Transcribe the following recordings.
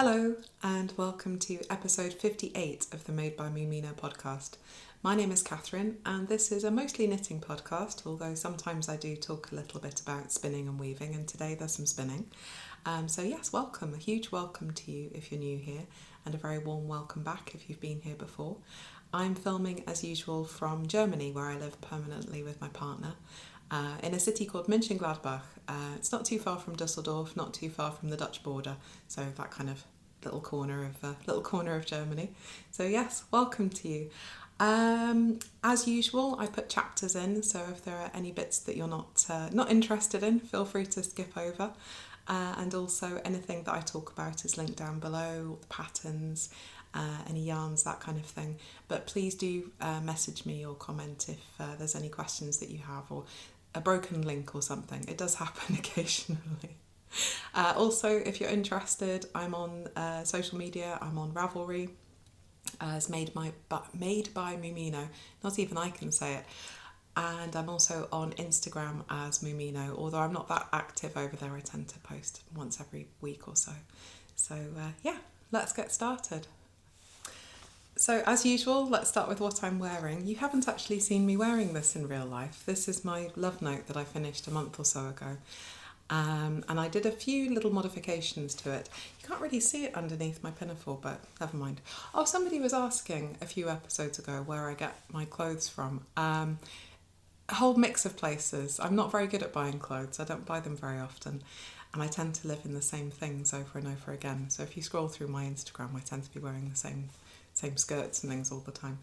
Hello and welcome to episode 58 of the Made by Mumina podcast. My name is Catherine and this is a mostly knitting podcast, although sometimes I do talk a little bit about spinning and weaving, and today there's some spinning. So yes, welcome, a huge welcome to you if you're new here, and a very warm welcome back if you've been here before. I'm filming as usual from Germany, where I live permanently with my partner, in a city called Mönchengladbach. It's not too far from Dusseldorf, not too far from the Dutch border, so that kind of little corner of Germany. So yes, welcome to you. As usual, I put chapters in, so if there are any bits that you're not interested in, feel free to skip over. And also anything that I talk about is linked down below, the patterns, any yarns, that kind of thing. But please do message me or comment if there's any questions that you have, or a broken link or something. It does happen occasionally. Also, if you're interested, I'm on social media. I'm on Ravelry, as made by Mumino. Not even I can say it. And I'm also on Instagram as Mumino, although I'm not that active over there. I tend to post once every week or so. So yeah, let's get started. So as usual, let's start with what I'm wearing. You haven't actually seen me wearing this in real life. This is my love note that I finished a month or so ago. And I did a few little modifications to it. You can't really see it underneath my pinafore, but never mind. Oh, somebody was asking a few episodes ago where I get my clothes from. A whole mix of places. I'm not very good at buying clothes. I don't buy them very often. And I tend to live in the same things over and over again. So if you scroll through my Instagram, I tend to be wearing the same skirts and things all the time.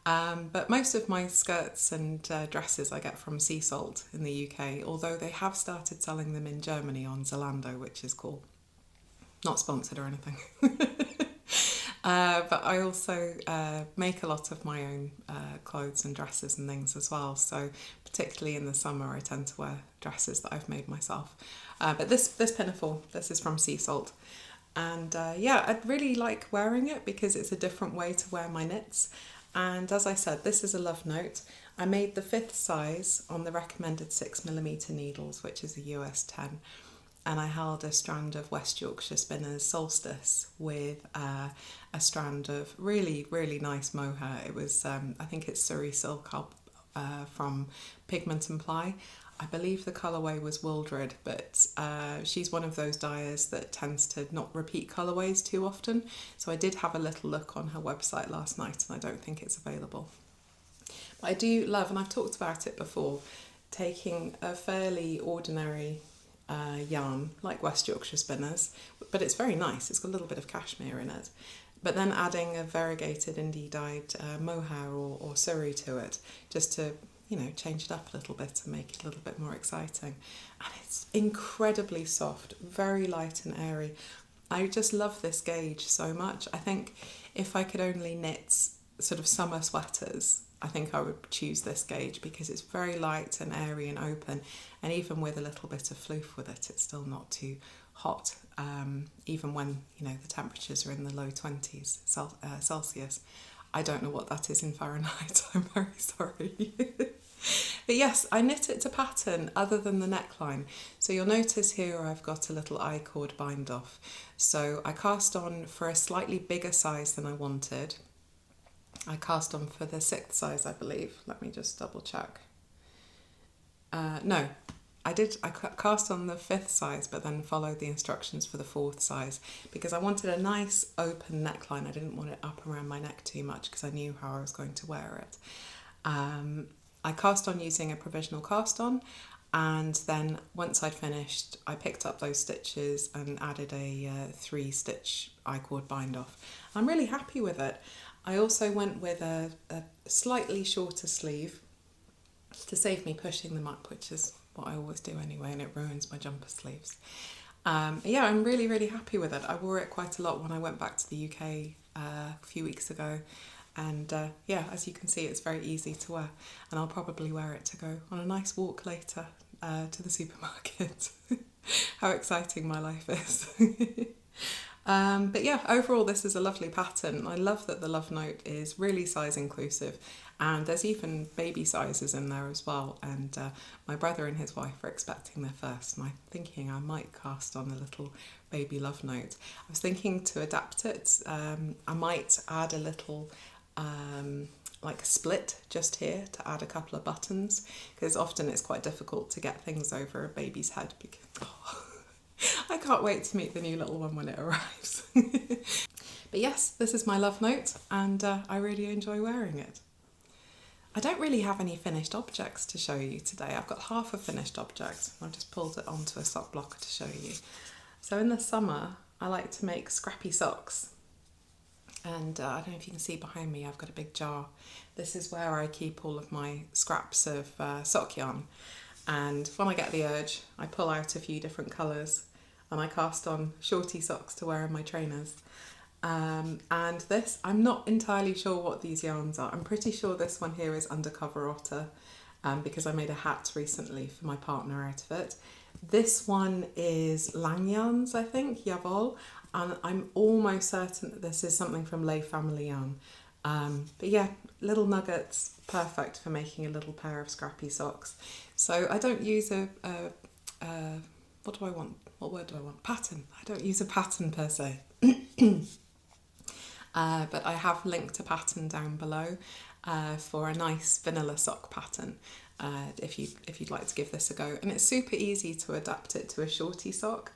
But most of my skirts and dresses I get from Sea Salt in the UK, although they have started selling them in Germany on Zalando, which is cool. Not sponsored or anything. But I also make a lot of my own clothes and dresses and things as well. So particularly in the summer, I tend to wear dresses that I've made myself. But this pinafore, this is from Sea Salt. And yeah, I really like wearing it because it's a different way to wear my knits. And as I said, this is a love note. I made the 5th size on the recommended 6mm needles, which is a US 10. And I held a strand of West Yorkshire Spinners Solstice with a strand of really, really nice mohair. It was, I think it's Surrey Silk from Pigment and Ply. I believe the colourway was Wildred, but she's one of those dyers that tends to not repeat colourways too often. So I did have a little look on her website last night, and I don't think it's available. But I do love, and I've talked about it before, taking a fairly ordinary yarn like West Yorkshire Spinners, but it's very nice. It's got a little bit of cashmere in it. But then adding a variegated indie dyed mohair or Surrey to it, just to change it up a little bit and make it a little bit more exciting. And it's incredibly soft, very light and airy. I just love this gauge so much. I think if I could only knit sort of summer sweaters, I think I would choose this gauge because it's very light and airy and open. And even with a little bit of floof with it, it's still not too hot, even when, the temperatures are in the low 20s Celsius. I don't know what that is in Fahrenheit, I'm very sorry. But yes, I knit it to pattern other than the neckline. So you'll notice here I've got a little I-cord bind off. So I cast on for a slightly bigger size than I wanted. I cast on for the 6th size, I believe. Let me just double check. No, I cast on the 5th size, but then followed the instructions for the 4th size because I wanted a nice open neckline. I didn't want it up around my neck too much because I knew how I was going to wear it. I cast on using a provisional cast on, and then once I'd finished, I picked up those stitches and added a 3-stitch I-cord bind off. I'm really happy with it. I also went with a slightly shorter sleeve to save me pushing them up, which is what I always do anyway, and it ruins my jumper sleeves. Yeah, I'm really, really happy with it. I wore it quite a lot when I went back to the UK a few weeks ago. And yeah, as you can see, it's very easy to wear. And I'll probably wear it to go on a nice walk later to the supermarket. How exciting my life is. But yeah, overall this is a lovely pattern. I love that the love note is really size inclusive, and there's even baby sizes in there as well. And my brother and his wife are expecting their first, and I'm thinking I might cast on a little baby love note. I was thinking to adapt it. I might add a little like a split just here to add a couple of buttons, because often it's quite difficult to get things over a baby's head because I can't wait to meet the new little one when it arrives. But yes, this is my love note, and I really enjoy wearing it. I don't really have any finished objects to show you today. I've got half a finished object. I've just pulled it onto a sock blocker to show you. So in the summer, I like to make scrappy socks. And I don't know if you can see behind me, I've got a big jar. This is where I keep all of my scraps of sock yarn. And when I get the urge, I pull out a few different colours and I cast on shorty socks to wear in my trainers. And this, I'm not entirely sure what these yarns are. I'm pretty sure this one here is Undercover Otter, because I made a hat recently for my partner out of it. This one is Lang Yarns, I think, Jawohl, and I'm almost certain that this is something from Lay Family Yarn. But yeah, little nuggets, perfect for making a little pair of scrappy socks. So I don't use what do I want? What word do I want? Pattern. I don't use a pattern per se. But I have linked a pattern down below for a nice vanilla sock pattern if you'd like to give this a go. And it's super easy to adapt it to a shorty sock.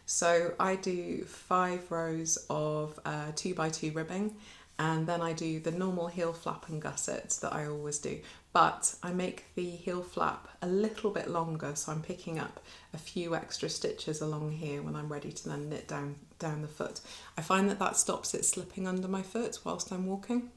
So I do 5 rows of 2x2 ribbing, and then I do the normal heel flap and gussets that I always do. But I make the heel flap a little bit longer, so I'm picking up a few extra stitches along here when I'm ready to then knit down the foot. I find that stops it slipping under my foot whilst I'm walking.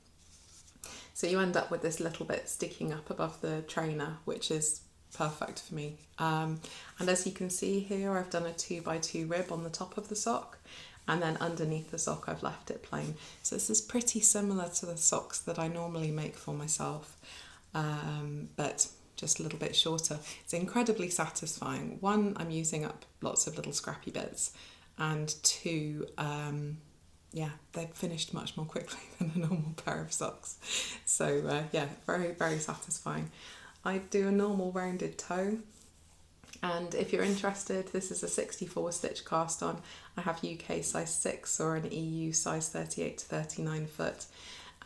So you end up with this little bit sticking up above the trainer, which is perfect for me. And as you can see here, I've done a 2x2 rib on the top of the sock, and then underneath the sock I've left it plain. So this is pretty similar to the socks that I normally make for myself, but just a little bit shorter. It's incredibly satisfying. 1, I'm using up lots of little scrappy bits, and 2, yeah, they've finished much more quickly than a normal pair of socks. So yeah, very, very satisfying. I do a normal rounded toe, and if you're interested, this is a 64 stitch cast on. I have UK size 6 or an EU size 38 to 39 foot,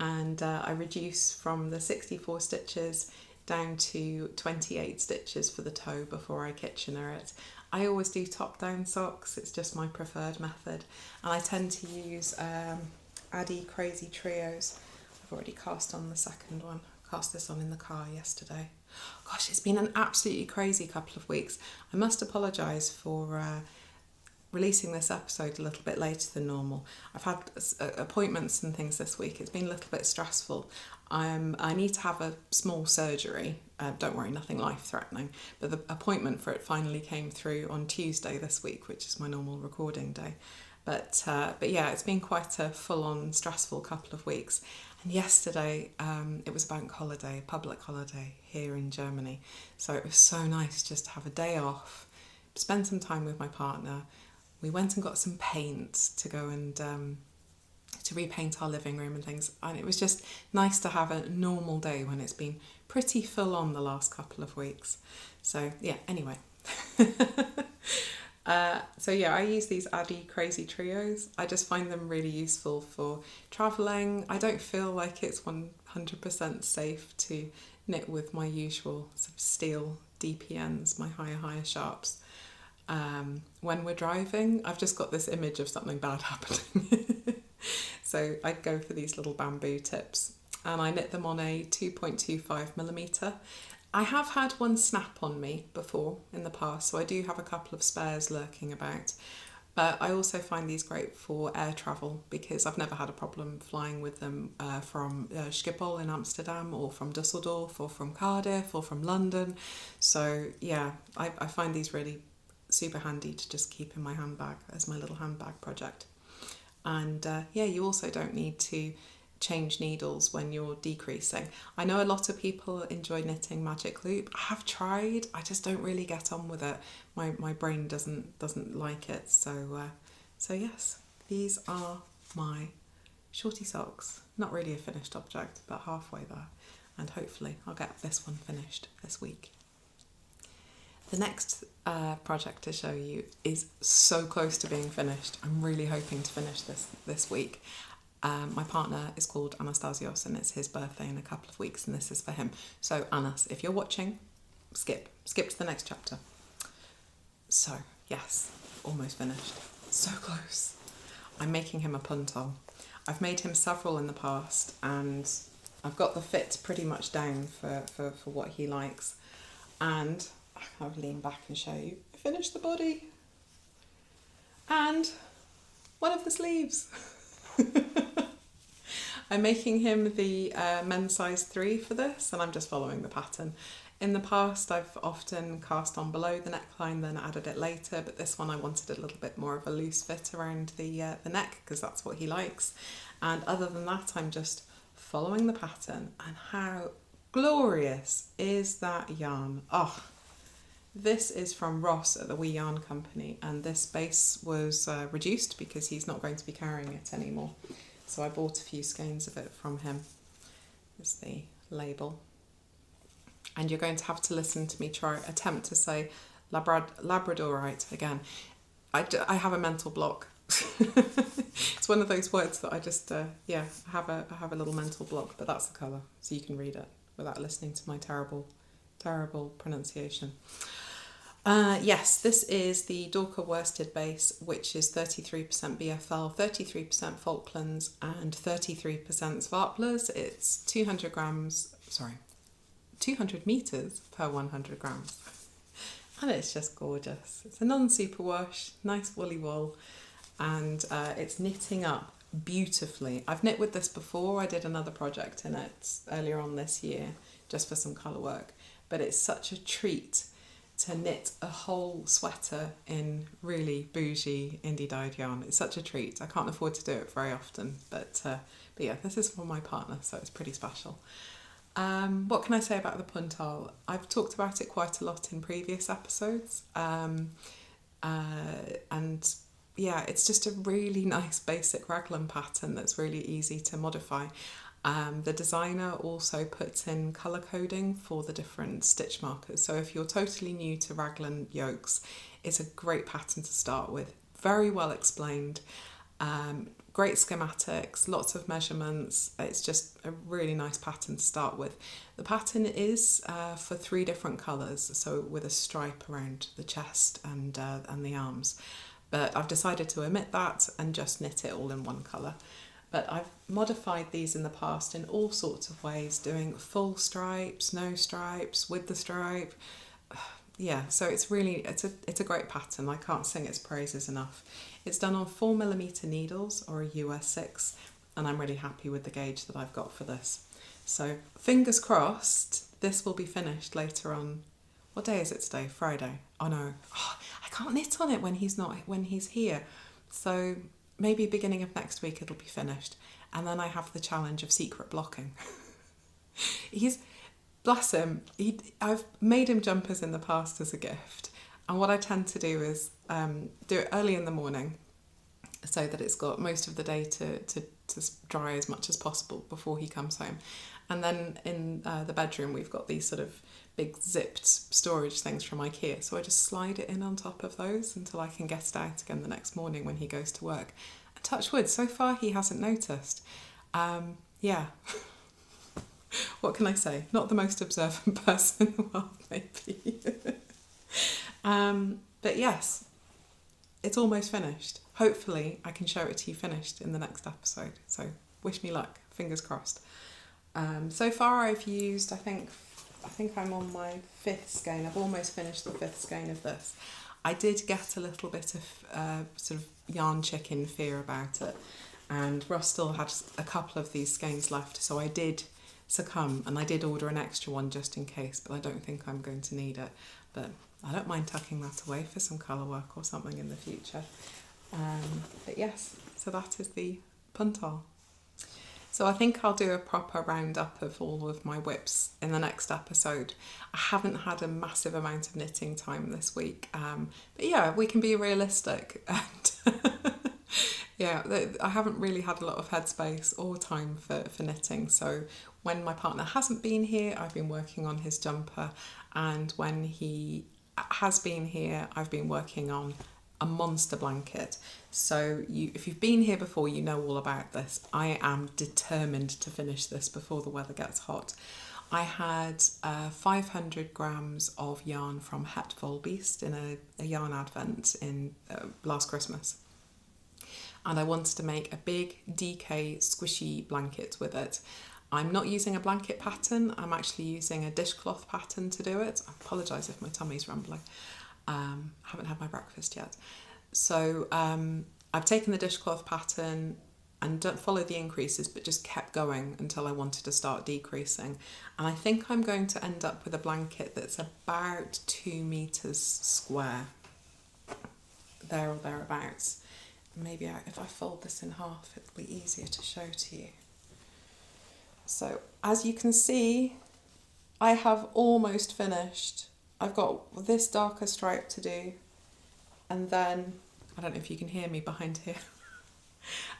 and I reduce from the 64 stitches down to 28 stitches for the toe before I Kitchener it. I always do top down socks, it's just my preferred method, and I tend to use Addy Crazy Trios. I've already cast on the second one, cast this on in the car yesterday. Gosh, it's been an absolutely crazy couple of weeks. I must apologise for releasing this episode a little bit later than normal. I've had appointments and things this week. It's been a little bit stressful. I need to have a small surgery. Don't worry, nothing life-threatening. But the appointment for it finally came through on Tuesday this week, which is my normal recording day. But yeah, it's been quite a full-on stressful couple of weeks. And yesterday, it was a bank holiday, public holiday here in Germany. So it was so nice just to have a day off, spend some time with my partner. We went and got some paint to go and to repaint our living room and things. And it was just nice to have a normal day when it's been pretty full on the last couple of weeks. So yeah, anyway. So yeah, I use these Addy Crazy Trios. I just find them really useful for travelling. I don't feel like it's 100% safe to knit with my usual sort of steel DPNs, my higher sharps. When we're driving, I've just got this image of something bad happening. So I go for these little bamboo tips, and I knit them on a 2.25mm. I have had one snap on me before in the past, so I do have a couple of spares lurking about. But I also find these great for air travel because I've never had a problem flying with them from Schiphol in Amsterdam, or from Dusseldorf, or from Cardiff, or from London. So yeah, I find these really super handy to just keep in my handbag as my little handbag project. And yeah, you also don't need to change needles when you're decreasing. I know a lot of people enjoy knitting magic loop. I have tried, I just don't really get on with it. My brain doesn't like it. So yes, these are my shorty socks. Not really a finished object, but halfway there. And hopefully I'll get this one finished this week. The next project to show you is so close to being finished. I'm really hoping to finish this week. My partner is called Anastasios and it's his birthday in a couple of weeks and this is for him. So Anas, if you're watching, skip to the next chapter. So yes, almost finished. So close. I'm making him a puntal. I've made him several in the past and I've got the fit pretty much down for what he likes. And I'll lean back and show you. I finished the body and one of the sleeves. I'm making him the men's size 3 for this and I'm just following the pattern. In the past I've often cast on below the neckline then added it later, but this one I wanted a little bit more of a loose fit around the neck because that's what he likes. And other than that I'm just following the pattern. And how glorious is that yarn? Oh, this is from Ross at the We Yarn Company and this base was reduced because he's not going to be carrying it anymore. So I bought a few skeins of it from him. There's the label. And you're going to have to listen to me attempt to say Labradorite again. I have a mental block. It's one of those words that I just, I have a little mental block, but that's the colour, so you can read it without listening to my terrible pronunciation. Yes, this is the Dorka worsted base, which is 33% BFL, 33% Falklands, and 33% Svartlers. It's 200 metres per 100 grams. And it's just gorgeous. It's a non-superwash, nice woolly wool, and it's knitting up beautifully. I've knit with this before. I did another project in it earlier on this year, just for some colour work. But it's such a treat to knit a whole sweater in really bougie indie dyed yarn. It's such a treat. I can't afford to do it very often, but yeah, this is for my partner, so it's pretty special. What can I say about the puntal? I've talked about it quite a lot in previous episodes, and yeah, it's just a really nice basic raglan pattern that's really easy to modify. The designer also puts in colour coding for the different stitch markers. So if you're totally new to raglan yokes, it's a great pattern to start with. Very well explained, great schematics, lots of measurements. It's just a really nice pattern to start with. The pattern is for 3 different colours, so with a stripe around the chest and the arms. But I've decided to omit that and just knit it all in one colour. But I've modified these in the past in all sorts of ways, doing full stripes, no stripes, with the stripe. Yeah, so it's a great pattern. I can't sing its praises enough. It's done on 4mm needles or a US 6, and I'm really happy with the gauge that I've got for this. So fingers crossed, this will be finished later on. What day is it today? Friday. Oh no, I can't knit on it when he's here. So maybe beginning of next week it'll be finished. And then I have the challenge of secret blocking. Bless him, I've made him jumpers in the past as a gift. And what I tend to do is do it early in the morning so that it's got most of the day to dry as much as possible before he comes home. And then in the bedroom we've got these sort of big zipped storage things from IKEA, so I just slide it in on top of those until I can get it out again the next morning when he goes to work. And touch wood, so far he hasn't noticed. Yeah. What can I say? Not the most observant person in the world, maybe. But yes, it's almost finished. Hopefully I can show it to you finished in the next episode, so wish me luck, fingers crossed. So far I've used, I think I'm on my 5th skein. I've almost finished the 5th skein of this. I did get a little bit of sort of yarn chicken fear about it, and Ross still had a couple of these skeins left, so I did succumb and I did order an extra one just in case, but I don't think I'm going to need it. But I don't mind tucking that away for some colour work or something in the future. But yes, so that is the puntal. So I think I'll do a proper roundup of all of my WIPs in the next episode. I haven't had a massive amount of knitting time this week, but yeah, we can be realistic. And yeah, I haven't really had a lot of headspace or time for knitting. So when my partner hasn't been here, I've been working on his jumper, and when he has been here, I've been working on a monster blanket. So if you've been here before, you know all about this. I am determined to finish this before the weather gets hot. I had 500 grams of yarn from Het Volbeast in a yarn advent in last Christmas. And I wanted to make a big DK squishy blanket with it. I'm not using a blanket pattern, I'm actually using a dishcloth pattern to do it. I apologise if my tummy's rumbling. Haven't had my breakfast yet. So I've taken the dishcloth pattern and don't follow the increases, but just kept going until I wanted to start decreasing. And I think I'm going to end up with a blanket that's about 2 meters square, there or thereabouts. Maybe if I fold this in half, it'll be easier to show to you. So as you can see, I have almost finished. I've got this darker stripe to do, and then, I don't know if you can hear me behind here,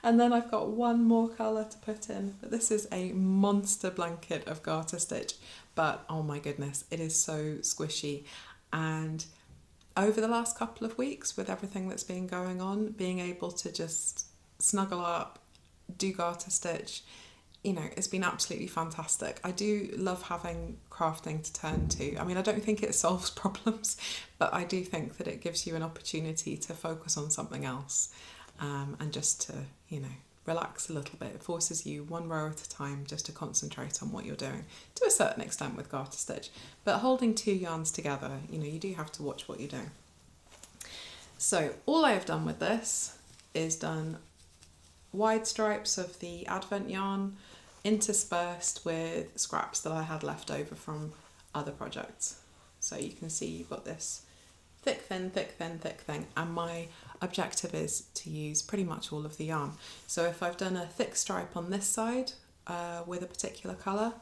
and then I've got one more colour to put in. But this is a monster blanket of garter stitch, but oh my goodness, it is so squishy. And over the last couple of weeks, with everything that's been going on, being able to just snuggle up, do garter stitch, you know, it's been absolutely fantastic. I do love having crafting to turn to. I mean, I don't think it solves problems, but I do think that it gives you an opportunity to focus on something else, and just to, you know, relax a little bit. It forces you one row at a time just to concentrate on what you're doing, to a certain extent with garter stitch. But holding 2 yarns together, you know, you do have to watch what you're doing. So all I have done with this is done wide stripes of the advent yarn interspersed with scraps that I had left over from other projects. So you can see you've got this thick, thin, thick, thin, thick thing, and my objective is to use pretty much all of the yarn. So if I've done a thick stripe on this side with a particular colour,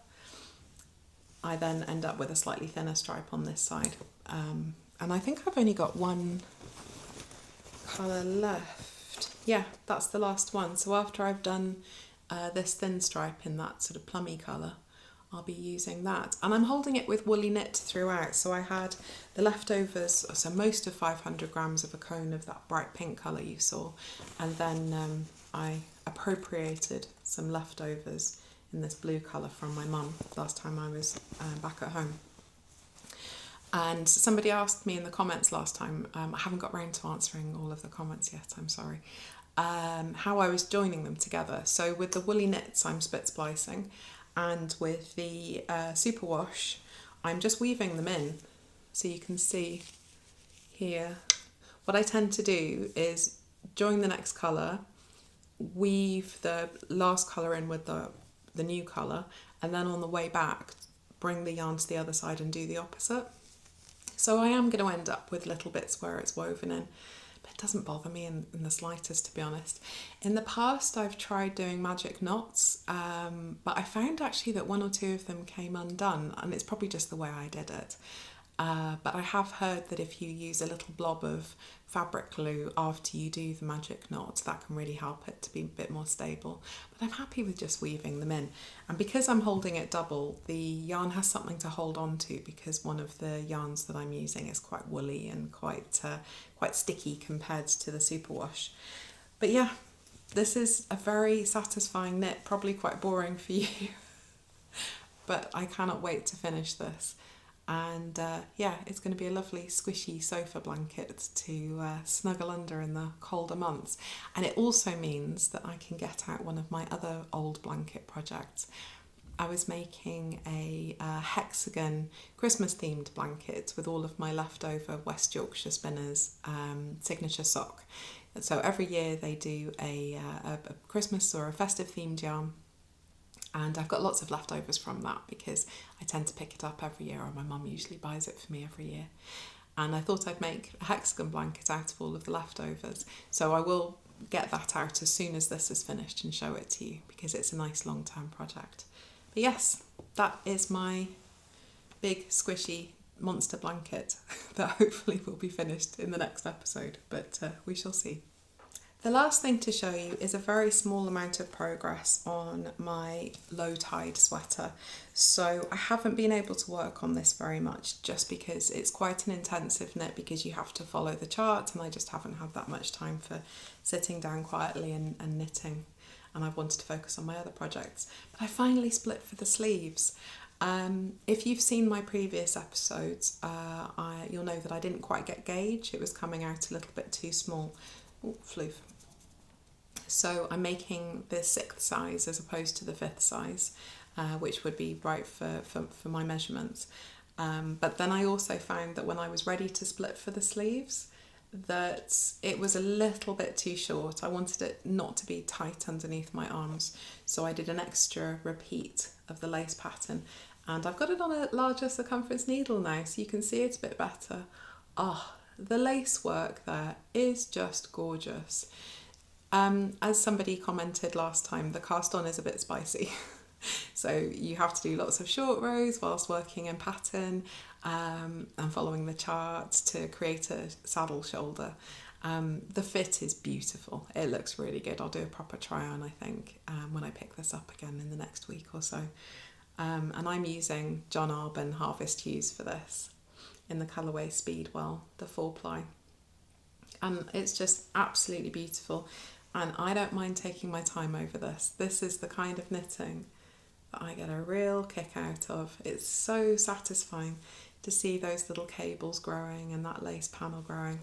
I then end up with a slightly thinner stripe on this side. And I think I've only got one colour left. Yeah, that's the last one. So after I've done this thin stripe in that sort of plummy colour, I'll be using that. And I'm holding it with woolly knit throughout. So I had the leftovers, so most of 500 grams of a cone of that bright pink colour you saw. And then I appropriated some leftovers in this blue colour from my mum last time I was back at home. And somebody asked me in the comments last time, I haven't got round to answering all of the comments yet, I'm sorry, how I was joining them together. So with the woolly knits, I'm split splicing, and with the superwash, I'm just weaving them in. So you can see here, what I tend to do is join the next colour, weave the last colour in with the new colour, and then on the way back, bring the yarn to the other side and do the opposite. So I am going to end up with little bits where it's woven in, but it doesn't bother me in the slightest, to be honest. In the past, I've tried doing magic knots, but I found actually that 1 or 2 of them came undone, and it's probably just the way I did it. But I have heard that if you use a little blob of fabric glue after you do the magic knot, that can really help it to be a bit more stable. But I'm happy with just weaving them in. And because I'm holding it double, the yarn has something to hold on to, because one of the yarns that I'm using is quite woolly and quite sticky compared to the superwash. But yeah, this is a very satisfying knit, probably quite boring for you, but I cannot wait to finish this. And yeah, it's going to be a lovely squishy sofa blanket to snuggle under in the colder months. And it also means that I can get out one of my other old blanket projects. I was making a hexagon Christmas themed blanket with all of my leftover West Yorkshire Spinners signature sock. And so every year they do a Christmas or a festive themed yarn. And I've got lots of leftovers from that because I tend to pick it up every year, or my mum usually buys it for me every year. And I thought I'd make a hexagon blanket out of all of the leftovers. So I will get that out as soon as this is finished and show it to you, because it's a nice long-term project. But yes, that is my big squishy monster blanket that hopefully will be finished in the next episode, but we shall see. The last thing to show you is a very small amount of progress on my Low Tide sweater. So I haven't been able to work on this very much just because it's quite an intensive knit, because you have to follow the chart, and I just haven't had that much time for sitting down quietly and knitting, and I've wanted to focus on my other projects. But I finally split for the sleeves. If you've seen my previous episodes, you'll know that I didn't quite get gauge. It was coming out a little bit too small. Ooh, floof. So I'm making the 6th size as opposed to the 5th size, which would be right for my measurements. But then I also found that when I was ready to split for the sleeves, that it was a little bit too short. I wanted it not to be tight underneath my arms, so I did an extra repeat of the lace pattern, and I've got it on a larger circumference needle now, so you can see it a bit better. The lace work there is just gorgeous. As somebody commented last time, the cast on is a bit spicy. So you have to do lots of short rows whilst working in pattern, and following the chart to create a saddle shoulder. The fit is beautiful. It looks really good. I'll do a proper try on, I think, when I pick this up again in the next week or so. And I'm using John Arbon Harvest Hues for this in the colourway Speedwell, the 4-ply. And it's just absolutely beautiful. And I don't mind taking my time over this. This is the kind of knitting that I get a real kick out of. It's so satisfying to see those little cables growing and that lace panel growing.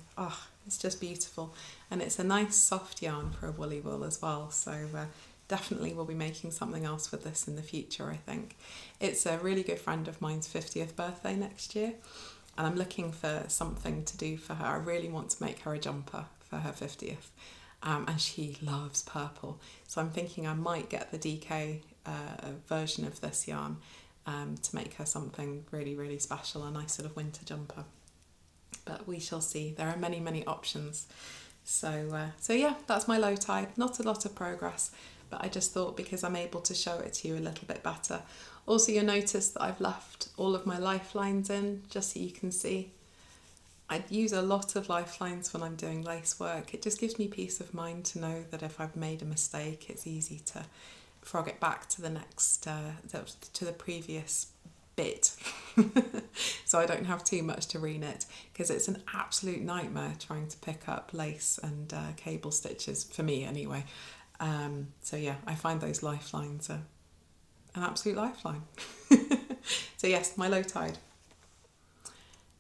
It's just beautiful. And it's a nice soft yarn for a woolly wool as well. So definitely we'll be making something else with this in the future, I think. It's a really good friend of mine's 50th birthday next year, and I'm looking for something to do for her. I really want to make her a jumper for her 50th. And she loves purple. So I'm thinking I might get the DK version of this yarn to make her something really, really special, a nice sort of winter jumper. But we shall see. There are many, many options. So yeah, that's my Low Tide. Not a lot of progress, but I just thought because I'm able to show it to you a little bit better. Also, you'll notice that I've left all of my lifelines in, just so you can see. I use a lot of lifelines when I'm doing lace work. It just gives me peace of mind to know that if I've made a mistake, it's easy to frog it back to the next, to the previous bit. So I don't have too much to reknit, because it's an absolute nightmare trying to pick up lace and cable stitches, for me anyway. So yeah, I find those lifelines an absolute lifeline. So yes, my Low Tide.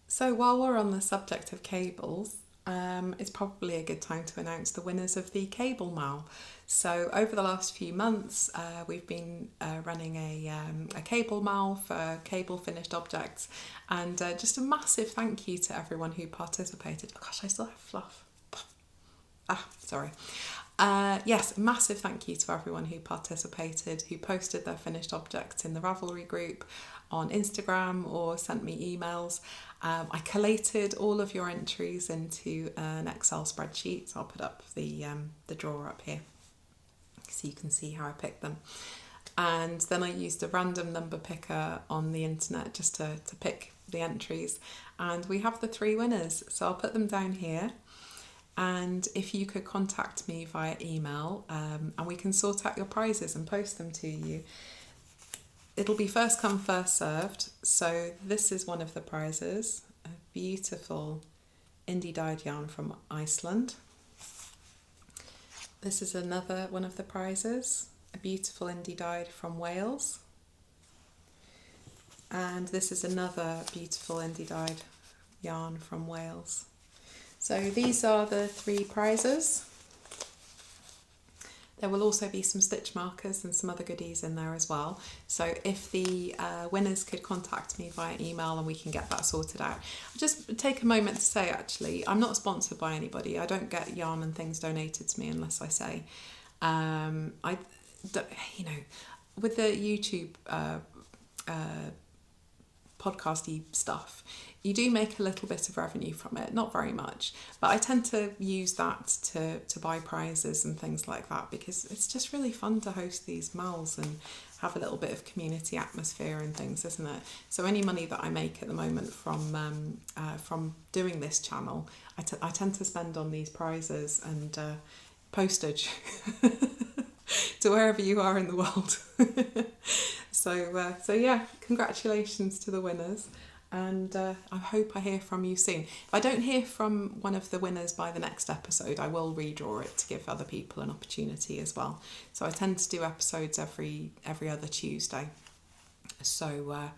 So while we're on the subject of cables, it's probably a good time to announce the winners of the Cable MAL. So over the last few months, we've been running a Cable MAL for cable finished objects, and just a massive thank you to everyone who participated. Oh gosh, I still have fluff. Sorry. Yes, massive thank you to everyone who participated, who posted their finished objects in the Ravelry group on Instagram or sent me emails. I collated all of your entries into an Excel spreadsheet. I'll put up the drawer up here so you can see how I picked them. And then I used a random number picker on the internet just to pick the entries. And we have the 3 winners. So I'll put them down here. And if you could contact me via email, and we can sort out your prizes and post them to you. It'll be first come, first served. So this is one of the prizes, a beautiful indie dyed yarn from Iceland. This is another one of the prizes, a beautiful indie dyed from Wales. And this is another beautiful indie dyed yarn from Wales. So these are the 3 prizes. There will also be some stitch markers and some other goodies in there as well. So if the winners could contact me via email and we can get that sorted out. I'll just take a moment to say, actually, I'm not sponsored by anybody. I don't get yarn and things donated to me unless I say. With the YouTube podcasty stuff, you do make a little bit of revenue from it, not very much, but I tend to use that to buy prizes and things like that, because it's just really fun to host these MALs and have a little bit of community atmosphere and things, isn't it? So any money that I make at the moment from doing this channel, I tend to spend on these prizes, and postage to wherever you are in the world. So yeah, congratulations to the winners. And I hope I hear from you soon. If I don't hear from one of the winners by the next episode, I will redraw it to give other people an opportunity as well. So I tend to do episodes every other Tuesday. So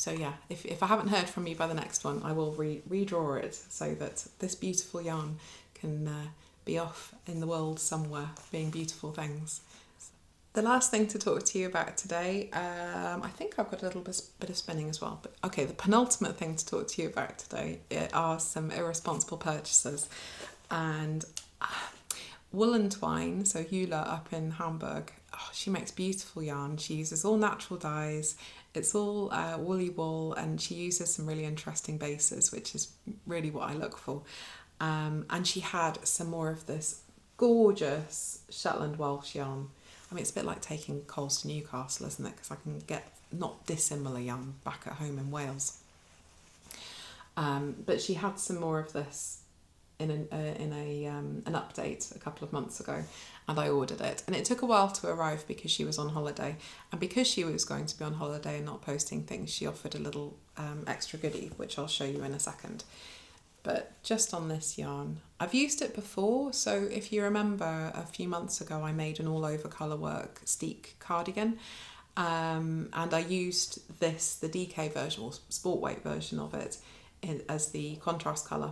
yeah, if I haven't heard from you by the next one, I will redraw it so that this beautiful yarn can be off in the world somewhere, being beautiful things. The last thing to talk to you about today, I think I've got a little bit of spinning as well. But okay, the penultimate thing to talk to you about today are some irresponsible purchases. And Woolen Twine, so Eula up in Hamburg, she makes beautiful yarn. She uses all natural dyes. It's all woolly wool, and she uses some really interesting bases, which is really what I look for. And she had some more of this gorgeous Shetland Welsh yarn. I mean, it's a bit like taking coals to Newcastle, isn't it? Because I can get not dissimilar yarn back at home in Wales. But she had some more of this in an update a couple of months ago, and I ordered it. And it took a while to arrive because she was on holiday. And because she was going to be on holiday and not posting things, she offered a little extra goodie, which I'll show you in a second. But just on this yarn, I've used it before. So if you remember, a few months ago, I made an all over colourwork steek cardigan. And I used the DK version, or sport weight version of it, as the contrast colour.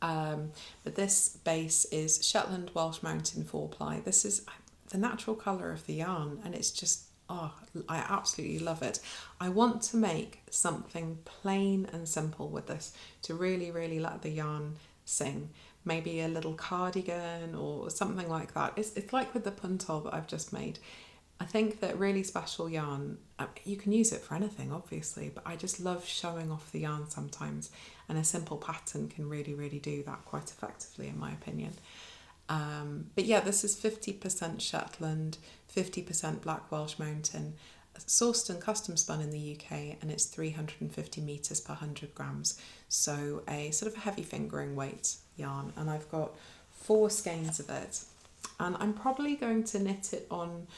But this base is Shetland Welsh Mountain 4-ply. This is the natural colour of the yarn, and it's just, I absolutely love it. I want to make something plain and simple with this to really, really let the yarn sing. Maybe a little cardigan or something like that. It's like with the puntal that I've just made. I think that really special yarn, you can use it for anything, obviously, but I just love showing off the yarn sometimes, and a simple pattern can really, really do that quite effectively, in my opinion. But yeah, this is 50% Shetland, 50% Black Welsh Mountain, sourced and custom spun in the UK, and it's 350 metres per 100 grams. So a sort of a heavy fingering weight yarn, and I've got 4 skeins of it. And I'm probably going to knit it on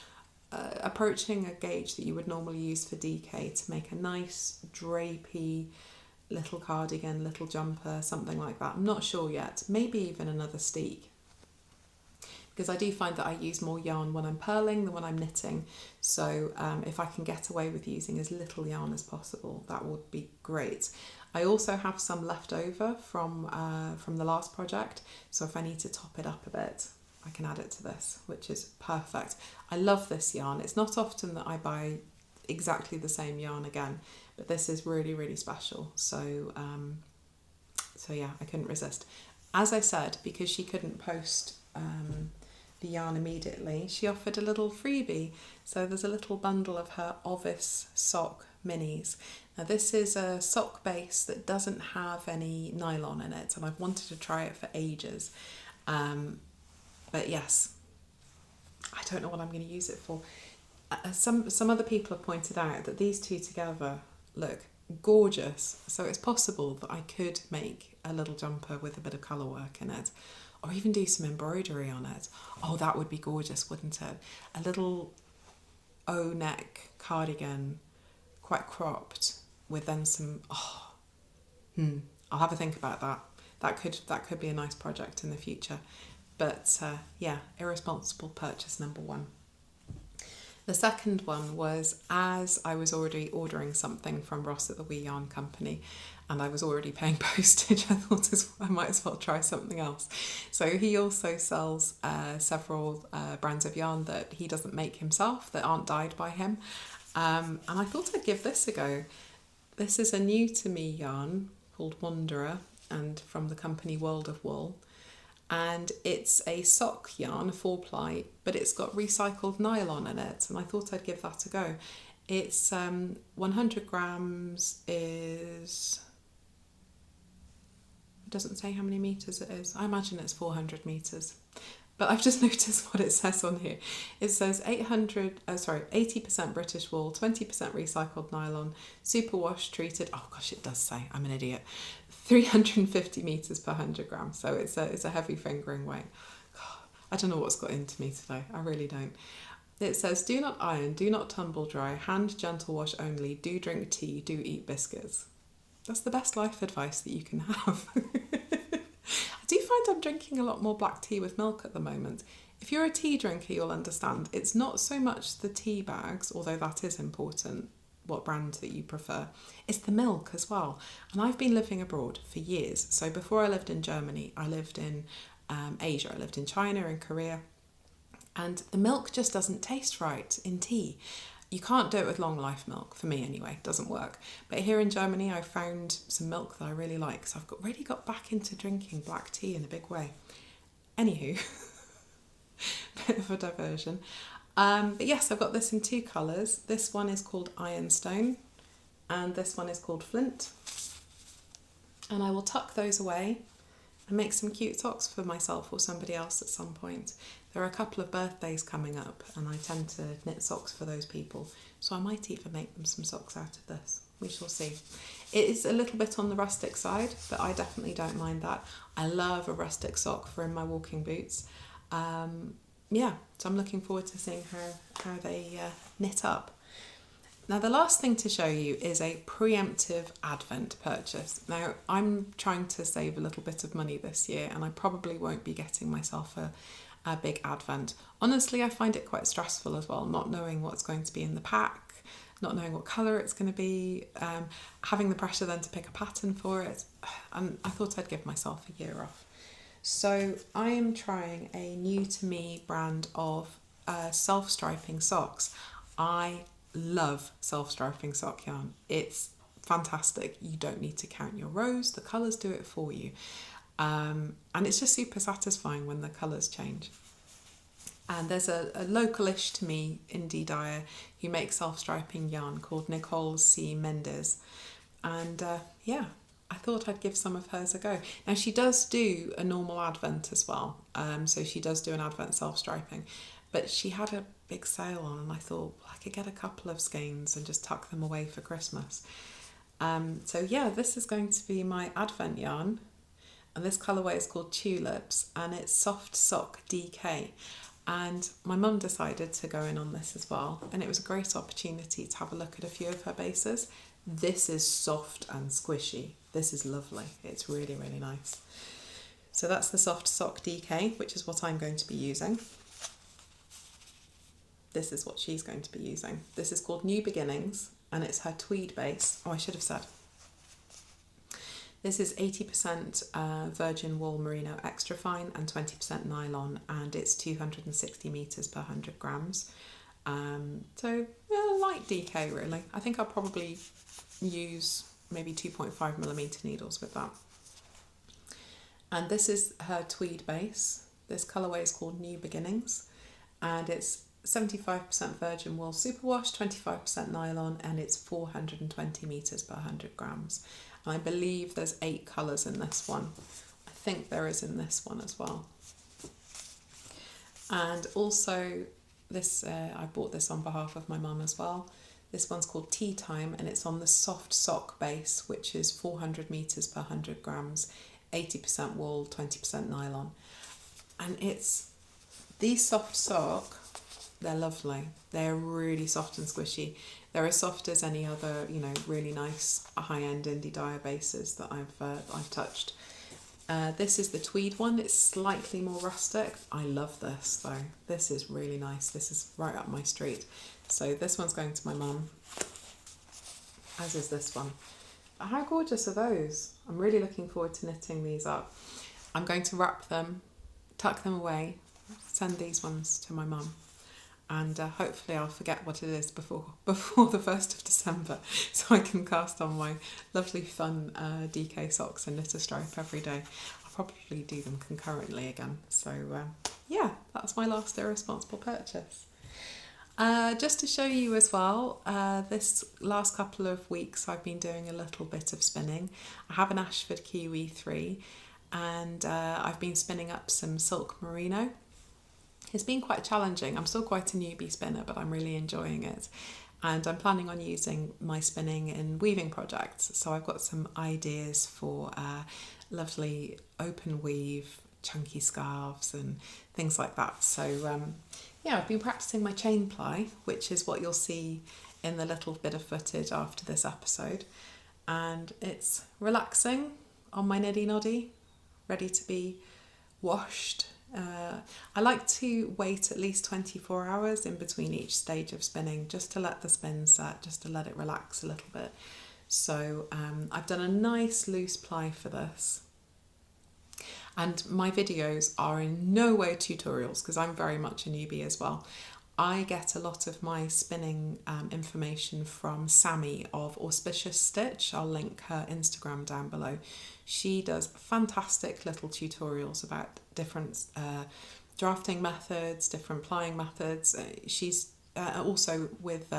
approaching a gauge that you would normally use for DK to make a nice drapey little cardigan, little jumper, something like that. I'm not sure yet, maybe even another steek. Because I do find that I use more yarn when I'm purling than when I'm knitting. So if I can get away with using as little yarn as possible, that would be great. I also have some left over from the last project. So if I need to top it up a bit, I can add it to this, which is perfect. I love this yarn. It's not often that I buy exactly the same yarn again, but this is really, really special. So yeah, I couldn't resist. As I said, because she couldn't post the yarn immediately, she offered a little freebie. So there's a little bundle of her Ovis sock minis. Now this is a sock base that doesn't have any nylon in it, and I've wanted to try it for ages. But yes, I don't know what I'm going to use it for. Some other people have pointed out that these two together look gorgeous. So it's possible that I could make a little jumper with a bit of colour work in it, or even do some embroidery on it. Oh, that would be gorgeous, wouldn't it? A little O-neck cardigan, quite cropped, with then some, I'll have a think about that. That could be a nice project in the future. But yeah, irresponsible purchase number 1. The second one was, as I was already ordering something from Ross at the Wee Yarn Company, and I was already paying postage, I thought I might as well try something else. So he also sells several brands of yarn that he doesn't make himself, that aren't dyed by him. And I thought I'd give this a go. This is a new to me yarn called Wanderer, and from the company World of Wool. And it's a sock yarn, 4-ply, but it's got recycled nylon in it, and I thought I'd give that a go. It's 100 grams is, it doesn't say how many metres it is. I imagine it's 400 metres, but I've just noticed what it says on here. It says 80% British wool, 20% recycled nylon, superwash treated. Oh gosh, it does say, I'm an idiot. 350 metres per 100 grams, so it's a heavy fingering weight. I don't know what's got into me today. I really don't. It says, do not iron, do not tumble dry, hand gentle wash only, do drink tea, do eat biscuits. That's the best life advice that you can have. I do find I'm drinking a lot more black tea with milk at the moment. If you're a tea drinker, you'll understand. It's not so much the tea bags, although that is important, what brand that you prefer. It's the milk as well. And I've been living abroad for years. So before I lived in Germany, I lived in Asia. I lived in China and Korea. And the milk just doesn't taste right in tea. You can't do it with long life milk, for me anyway, it doesn't work. But here in Germany, I found some milk that I really like. So I've really got back into drinking black tea in a big way. Anywho, bit of a diversion. But yes, I've got this in 2 colours. This one is called Ironstone and this one is called Flint. And I will tuck those away and make some cute socks for myself or somebody else at some point. There are a couple of birthdays coming up and I tend to knit socks for those people. So I might even make them some socks out of this. We shall see. It is a little bit on the rustic side, but I definitely don't mind that. I love a rustic sock for in my walking boots. Yeah, so I'm looking forward to seeing how they knit up. Now the last thing to show you is a preemptive Advent purchase. Now I'm trying to save a little bit of money this year and I probably won't be getting myself a big Advent. Honestly, I find it quite stressful as well, not knowing what's going to be in the pack, not knowing what colour it's going to be, having the pressure then to pick a pattern for it. And I thought I'd give myself a year off. So I am trying a new to me brand of self-striping socks. I love self-striping sock yarn. It's fantastic. You don't need to count your rows. The colours do it for you. And it's just super satisfying when the colours change. And there's a local-ish to me indie dyer who makes self-striping yarn called Nicole C. Mendez. And yeah, I thought I'd give some of hers a go. Now she does do a normal Advent as well. So she does do an Advent self-striping. But she had a big sale on and I thought, well, I could get a couple of skeins and just tuck them away for Christmas. So yeah, this is going to be my Advent yarn. And this colourway is called Tulips and it's Soft Sock DK. And my mum decided to go in on this as well. And it was a great opportunity to have a look at a few of her bases. This is soft and squishy. This is lovely. It's really, really nice. So that's the Soft Sock DK, which is what I'm going to be using. This is what she's going to be using. This is called New Beginnings and it's her tweed base. Oh, I should have said. This is 80% virgin wool merino extra fine and 20% nylon and it's 260 metres per 100 grams. So yeah, light DK really. I think I'll probably use maybe 2.5mm needles with that. And this is her tweed base. This colourway is called New Beginnings and it's 75% virgin wool superwash, 25% nylon and it's 420 metres per 100 grams. And I believe there's 8 colours in this one. I think there is in this one as well. And also this, I bought this on behalf of my mum as well. This one's called Tea Time and it's on the soft sock base, which is 400 metres per 100 grams, 80% wool, 20% nylon. And it's, these soft sock, they're lovely. They're really soft and squishy. They're as soft as any other, you know, really nice high-end indie dyer bases that I've touched. This is the tweed one. It's slightly more rustic. I love this though. This is really nice. This is right up my street. So this one's going to my mum, as is this one. But how gorgeous are those? I'm really looking forward to knitting these up. I'm going to wrap them, tuck them away, send these ones to my mum. And hopefully I'll forget what it is before the 1st of December so I can cast on my lovely fun DK socks and knit a stripe every day. I'll probably do them concurrently again. So yeah, that's my last irresponsible purchase. Just to show you as well, this last couple of weeks I've been doing a little bit of spinning. I have an Ashford Kiwi 3 and I've been spinning up some silk merino. It's been quite challenging. I'm still quite a newbie spinner, but I'm really enjoying it. And I'm planning on using my spinning in weaving projects. So I've got some ideas for lovely open weave chunky scarves and things like that. So yeah, I've been practicing my chain ply, which is what you'll see in the little bit of footage after this episode, and it's relaxing on my niddy noddy, ready to be washed. I like to wait at least 24 hours in between each stage of spinning, just to let the spin set, just to let it relax a little bit. So I've done a nice loose ply for this. And my videos are in no way tutorials, because I'm very much a newbie as well. I get a lot of my spinning information from Sammy of Auspicious Stitch. I'll link her Instagram down below. She does fantastic little tutorials about different drafting methods, different plying methods. She's also with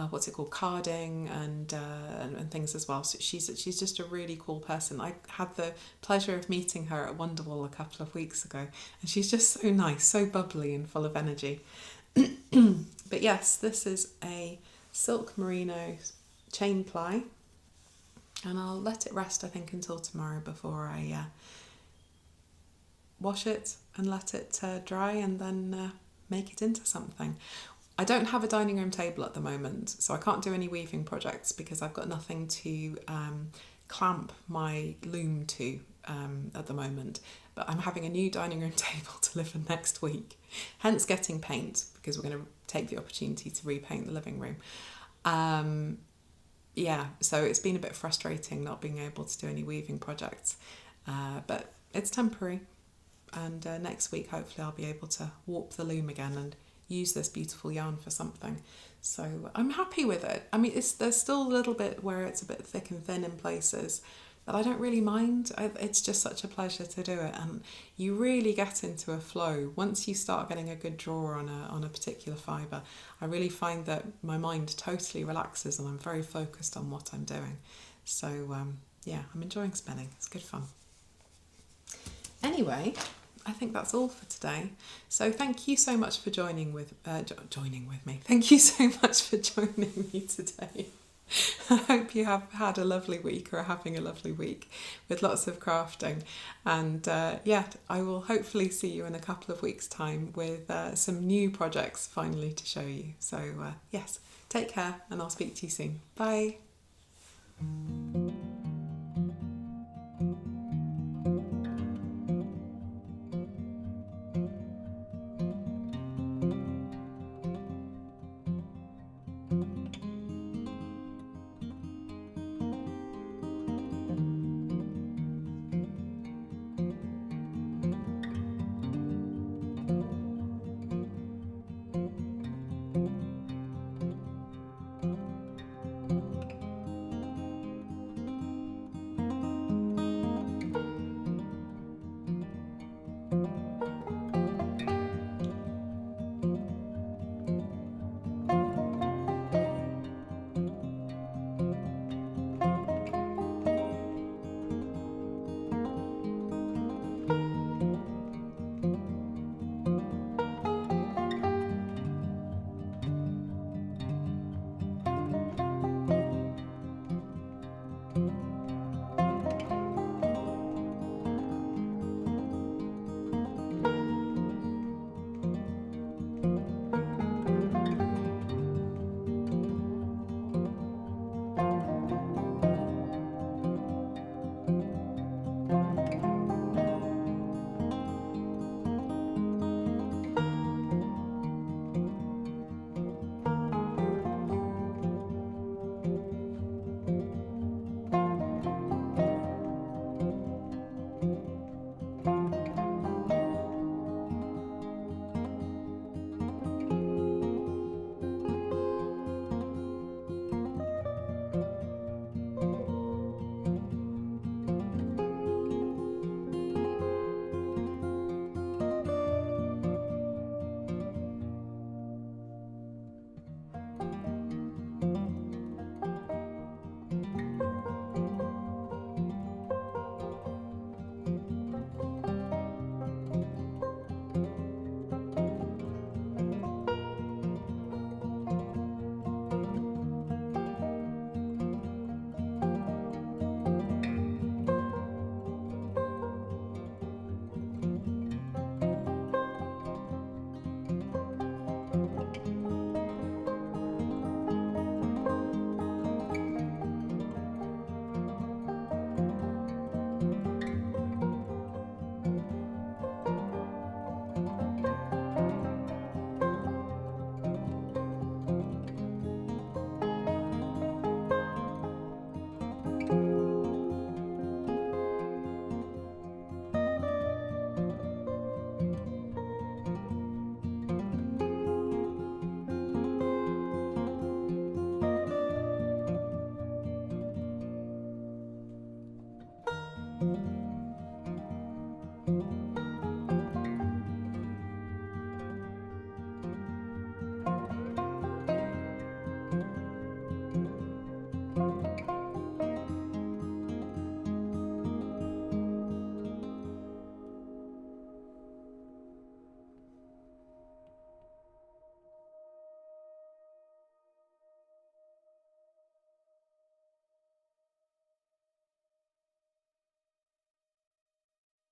what's it called, carding and things as well. So she's just a really cool person. I had the pleasure of meeting her at Wonderwall a couple of weeks ago, and she's just so nice, so bubbly and full of energy. But yes, this is a silk merino chain ply, and I'll let it rest, I think, until tomorrow before I wash it and let it dry, and then make it into something. I don't have a dining room table at the moment, so I can't do any weaving projects because I've got nothing to clamp my loom to at the moment. But I'm having a new dining room table delivered next week, hence getting paint, because we're going to take the opportunity to repaint the living room. Yeah, so it's been a bit frustrating not being able to do any weaving projects, but it's temporary, and next week hopefully I'll be able to warp the loom again and use this beautiful yarn for something. So I'm happy with it. I mean, there's still a little bit where it's a bit thick and thin in places, but I don't really mind. It's just such a pleasure to do it, and you really get into a flow once you start getting a good draw on a particular fibre. I really find that my mind totally relaxes and I'm very focused on what I'm doing. So yeah, I'm enjoying spinning. It's good fun. Anyway, I think that's all for today. So thank you so much for joining with me. Thank you so much for joining me today. I hope you have had a lovely week, or are having a lovely week with lots of crafting. And yeah, I will hopefully see you in a couple of weeks' time with some new projects finally to show you. So yes, take care, and I'll speak to you soon. Bye.